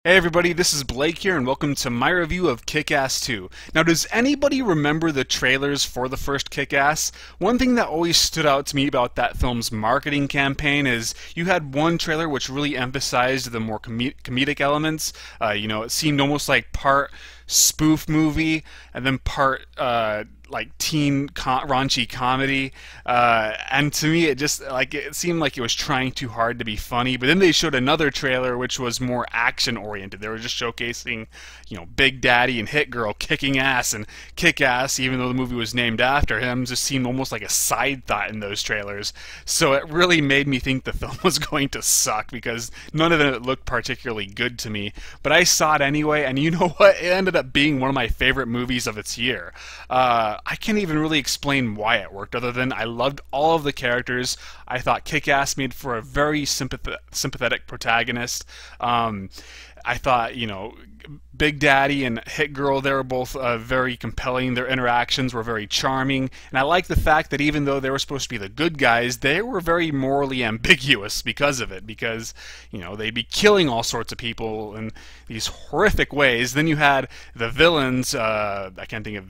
Hey everybody, this is Blake here, and welcome to my review of Kick-Ass 2. Now, does anybody remember the trailers for the first Kick-Ass? One thing that always stood out to me about that film's marketing campaign is you had one trailer which really emphasized the more comedic elements. It seemed almost like part spoof movie and then part like raunchy comedy, and to me it seemed like it was trying too hard to be funny. But then they showed another trailer which was more action oriented. They were just showcasing, Big Daddy and Hit Girl kicking ass and kick ass, even though the movie was named after him. Just seemed almost like a side thought in those trailers. So it really made me think the film was going to suck because none of it looked particularly good to me. But I saw it anyway, and you know what? It ended up being one of my favorite movies of its year. I can't even really explain why it worked, other than I loved all of the characters. I thought Kick-Ass made for a very sympathetic protagonist. I thought, Big Daddy and Hit Girl, they were both very compelling. Their interactions were very charming. And I like the fact that even though they were supposed to be the good guys, they were very morally ambiguous because of it. Because, they'd be killing all sorts of people in these horrific ways. Then you had the villains, I can't think of,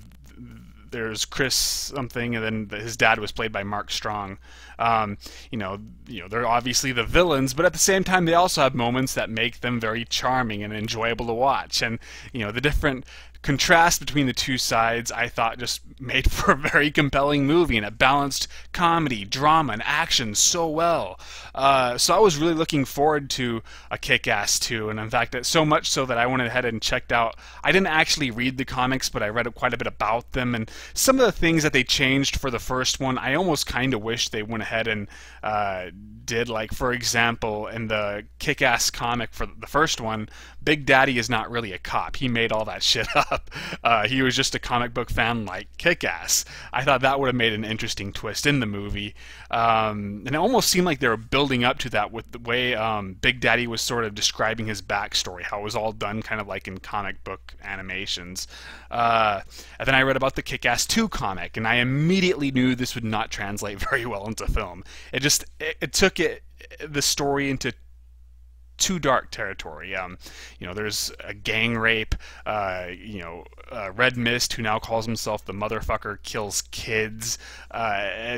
there's Chris something, and then his dad was played by Mark Strong. They're obviously the villains, but at the same time, they also have moments that make them very charming and enjoyable to watch. And the different contrast between the two sides, I thought, just made for a very compelling movie, and it balanced comedy, drama, and action so well. So I was really looking forward to a Kick-Ass 2, and in fact, so much so that I went ahead and checked out. I didn't actually read the comics, but I read quite a bit about them, and some of the things that they changed for the first one, I almost kind of wish they went ahead and did. Like, for example, in the Kick-Ass comic for the first one, Big Daddy is not really a cop. He made all that shit up. He was just a comic book fan like Kick-Ass. I thought that would have made an interesting twist in the movie. And it almost seemed like they were building up to that with the way Big Daddy was sort of describing his backstory, how it was all done kind of like in comic book animations. And then I read about the Kick-Ass 2 comic, and I immediately knew this would not translate very well into film. It took the story into too dark territory. There's a gang rape. Red Mist, who now calls himself the motherfucker, kills kids.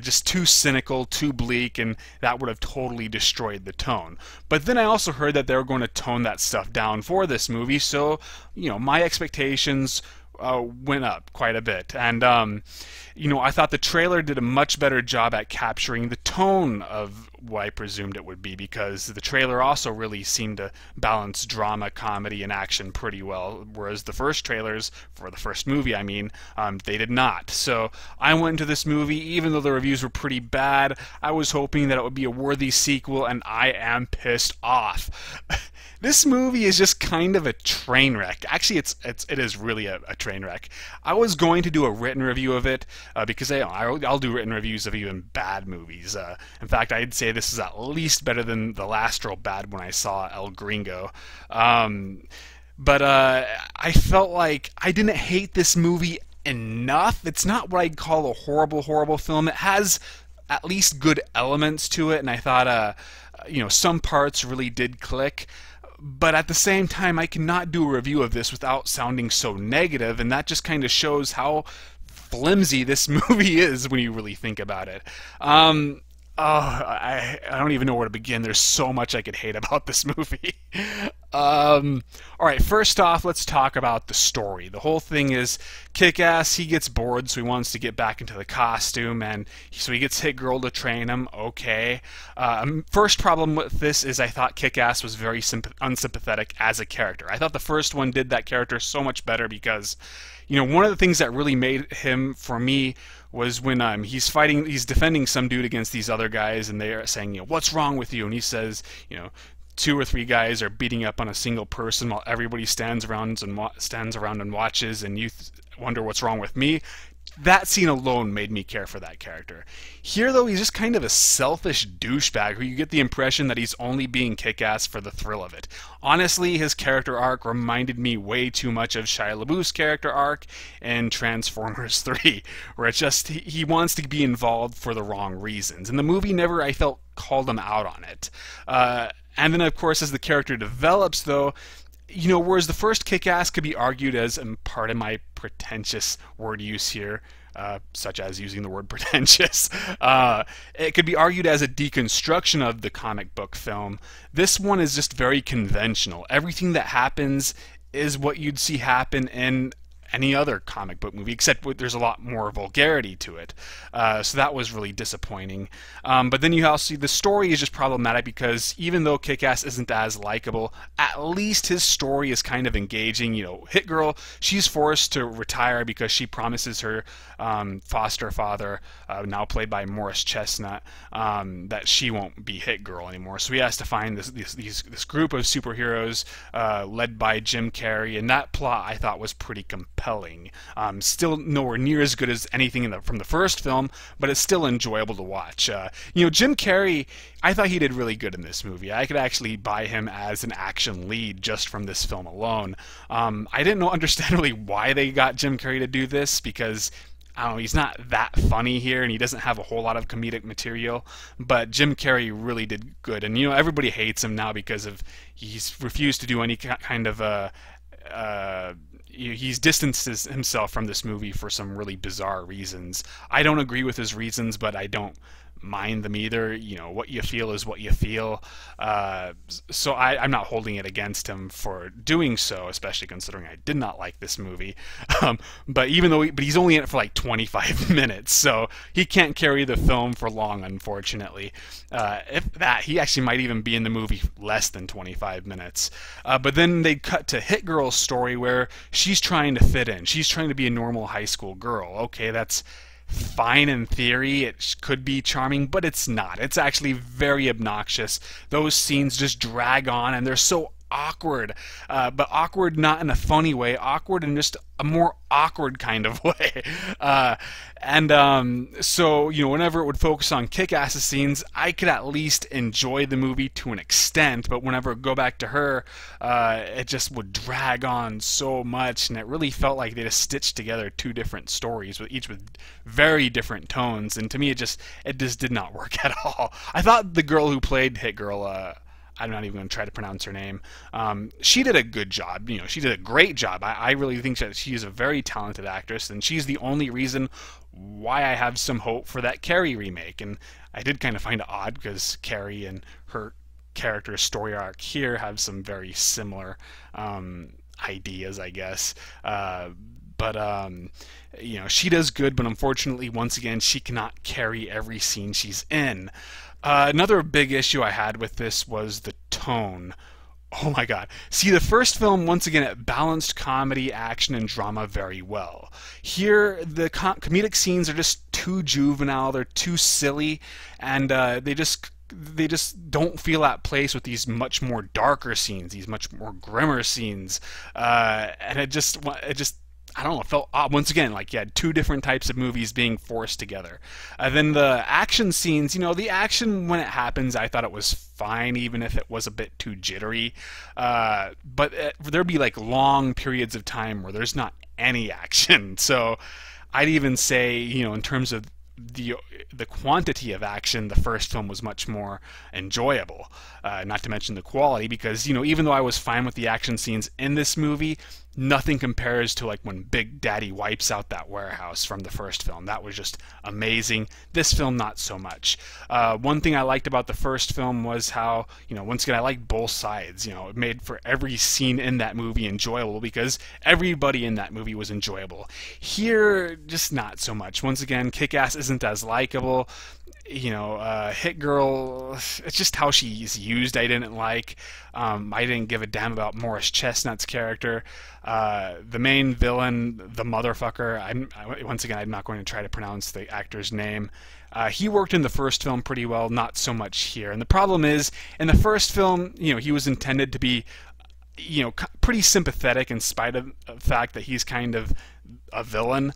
Just too cynical, too bleak, and that would have totally destroyed the tone. But then I also heard that they were going to tone that stuff down for this movie, so my expectations went up quite a bit. And I thought the trailer did a much better job at capturing the tone of what I presumed it would be, because the trailer also really seemed to balance drama, comedy, and action pretty well, whereas the first trailers, for the first movie I mean, they did not. So I went into this movie, even though the reviews were pretty bad, I was hoping that it would be a worthy sequel, and I am pissed off. This movie is just kind of a train wreck. Actually, it is really a train wreck. I was going to do a written review of it because I'll do written reviews of even bad movies. In fact, I'd say this is at least better than the last real bad one I saw, El Gringo. But I felt like I didn't hate this movie enough. It's not what I'd call a horrible, horrible film. It has at least good elements to it, and I thought, some parts really did click. But at the same time, I cannot do a review of this without sounding so negative, and that just kind of shows how flimsy this movie is when you really think about it. I don't even know where to begin. There's so much I could hate about this movie. Alright, first off, let's talk about the story. The whole thing is Kick-Ass, he gets bored, so he wants to get back into the costume, and so he gets Hit Girl to train him. Okay. First problem with this is I thought Kick-Ass was very unsympathetic as a character. I thought the first one did that character so much better because, one of the things that really made him, for me, was when he's defending some dude against these other guys, and they are saying, what's wrong with you? And he says, 2 or 3 guys are beating up on a single person while everybody stands around and watches, and you wonder what's wrong with me. That scene alone made me care for that character. Here, though, he's just kind of a selfish douchebag who you get the impression that he's only being Kick-Ass for the thrill of it. Honestly, his character arc reminded me way too much of Shia LaBeouf's character arc in Transformers 3, where it's just he wants to be involved for the wrong reasons. And the movie never, I felt, called him out on it. And then, of course, as the character develops, though, Whereas the first Kick-Ass could be argued as, and pardon my pretentious word use here, such as using the word pretentious, it could be argued as a deconstruction of the comic book film. This one is just very conventional. Everything that happens is what you'd see happen in any other comic book movie, except there's a lot more vulgarity to it. So that was really disappointing. But then you also see the story is just problematic because even though Kick-Ass isn't as likable, at least his story is kind of engaging. Hit Girl, she's forced to retire because she promises her foster father, now played by Morris Chestnut, that she won't be Hit Girl anymore. So he has to find this group of superheroes led by Jim Carrey, and that plot I thought was pretty compelling. Still nowhere near as good as anything from the first film, but it's still enjoyable to watch. Jim Carrey, I thought he did really good in this movie. I could actually buy him as an action lead just from this film alone. I didn't understand really why they got Jim Carrey to do this, because I don't know, he's not that funny here, and he doesn't have a whole lot of comedic material, but Jim Carrey really did good. And everybody hates him now because he's refused to do any kind of he's distanced himself from this movie for some really bizarre reasons. I don't agree with his reasons, but I don't mind them either. What you feel is what you feel. So I'm not holding it against him for doing so, especially considering I did not like this movie. But he's only in it for like 25 minutes, so he can't carry the film for long, unfortunately. If that, he actually might even be in the movie less than 25 minutes. But then they cut to Hit Girl's story where she's trying to fit in. She's trying to be a normal high school girl. Okay, that's fine in theory. It could be charming, but it's not. It's actually very obnoxious. Those scenes just drag on, and they're so awkward, but awkward not in a funny way, awkward in just a more awkward kind of way. So whenever it would focus on Kick-Ass scenes, I could at least enjoy the movie to an extent, but whenever it would go back to her, it just would drag on so much, and it really felt like they just stitched together two different stories, each with very different tones, and to me it just did not work at all. I thought the girl who played Hit Girl, I'm not even going to try to pronounce her name. She did a good job. She did a great job. I really think that she is a very talented actress, and she's the only reason why I have some hope for that Carrie remake. And I did kind of find it odd because Carrie and her character's story arc here have some very similar ideas, I guess. She does good, but unfortunately, once again, she cannot carry every scene she's in. Another big issue I had with this was the tone. Oh my god. See, the first film, once again, it balanced comedy, action, and drama very well. Here, the comedic scenes are just too juvenile, they're too silly, and they just don't feel at place with these much more darker scenes, these much more grimmer scenes, and it just I don't know, it felt odd. Once again, like you had two different types of movies being forced together. Then the action scenes, the action when it happens, I thought it was fine, even if it was a bit too jittery. But there'd be like long periods of time where there's not any action. So I'd even say, in terms of the quantity of action, the first film was much more enjoyable. Not to mention the quality, because even though I was fine with the action scenes in this movie, nothing compares to like when Big Daddy wipes out that warehouse from the first film. That was just amazing. This film, not so much. One thing I liked about the first film was how, once again, I liked both sides. It made for every scene in that movie enjoyable because everybody in that movie was enjoyable. Here, just not so much. Once again, Kick-Ass isn't as likable. Hit Girl, it's just how she's used I didn't like. I didn't give a damn about Morris Chestnut's character. The main villain, the motherfucker, once again, I'm not going to try to pronounce the actor's name. He worked in the first film pretty well, not so much here. And the problem is, in the first film, he was intended to be pretty sympathetic in spite of the fact that he's kind of a villain.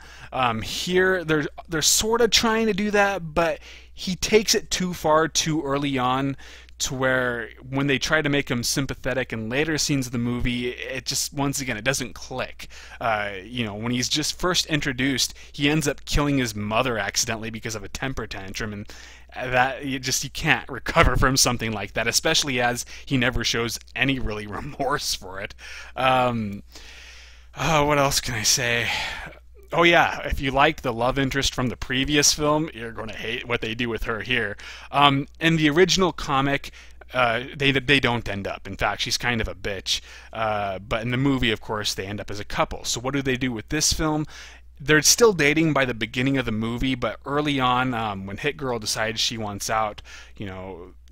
Here, they're sort of trying to do that, but he takes it too far too early on to where when they try to make him sympathetic in later scenes of the movie, it just, once again, it doesn't click. When he's just first introduced, he ends up killing his mother accidentally because of a temper tantrum, and that you can't recover from something like that, especially as he never shows any really remorse for it. What else can I say? Oh yeah, if you liked the love interest from the previous film, you're going to hate what they do with her here. In the original comic, they don't end up. In fact, she's kind of a bitch. But in the movie, of course, they end up as a couple. So what do they do with this film? They're still dating by the beginning of the movie, but early on, when Hit Girl decides she wants out,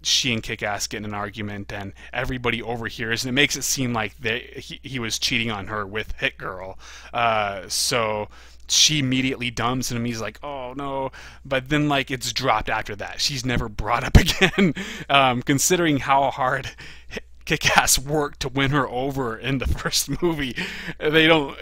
she and Kick-Ass get in an argument, and everybody overhears, and it makes it seem like he was cheating on her with Hit Girl. So she immediately dumps him. He's like, "Oh no!" But then, like, it's dropped after that. She's never brought up again. Considering how hard Kick-Ass worked to win her over in the first movie,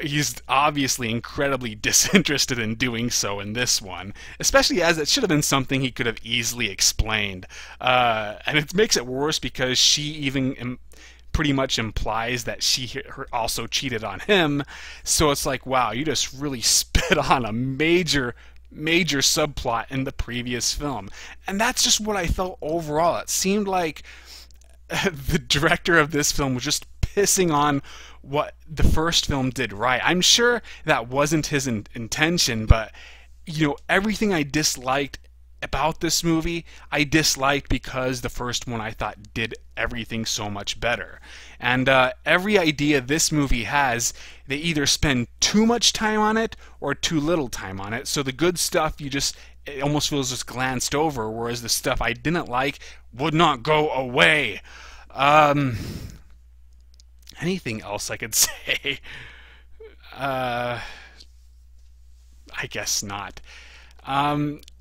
he's obviously incredibly disinterested in doing so in this one, especially as it should have been something he could have easily explained. And it makes it worse because she even pretty much implies that her also cheated on him. So it's like, wow, you just really spit on a major subplot in the previous film. And that's just what I felt overall. It seemed like the director of this film was just pissing on what the first film did right. I'm sure that wasn't his intention, but everything I disliked about this movie, I disliked because the first one I thought did everything so much better. And every idea this movie has, they either spend too much time on it or too little time on it. So the good stuff, it almost feels just glanced over, whereas the stuff I didn't like would not go away. Anything else I could say? I guess not.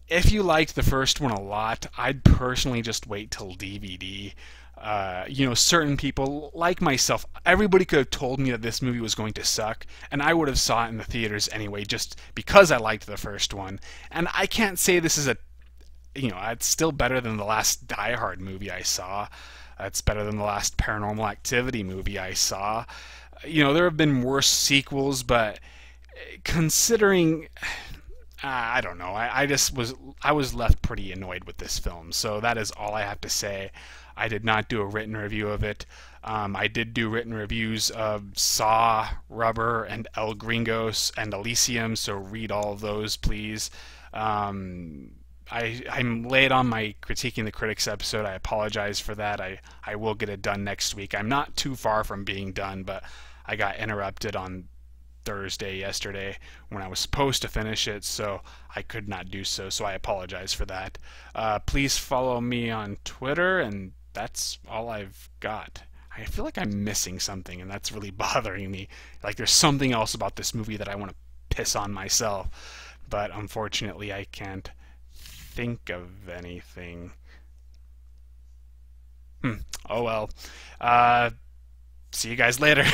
If you liked the first one a lot, I'd personally just wait till DVD. Certain people, like myself, everybody could have told me that this movie was going to suck, and I would have saw it in the theaters anyway, just because I liked the first one. And I can't say this is it's still better than the last Die Hard movie I saw. It's better than the last Paranormal Activity movie I saw. There have been worse sequels, but considering... I don't know. I was left pretty annoyed with this film. So that is all I have to say. I did not do a written review of it. I did do written reviews of Saw, Rubber, and El Gringos, and Elysium. So read all of those, please. I'm late on my Critiquing the Critics episode. I apologize for that. I will get it done next week. I'm not too far from being done, but I got interrupted on Thursday yesterday when I was supposed to finish it, so I could not do so, so I apologize for that. Please follow me on Twitter, and that's all I've got. I feel like I'm missing something, and that's really bothering me. Like there's something else about this movie that I want to piss on myself, but unfortunately I can't think of anything. Oh well. See you guys later.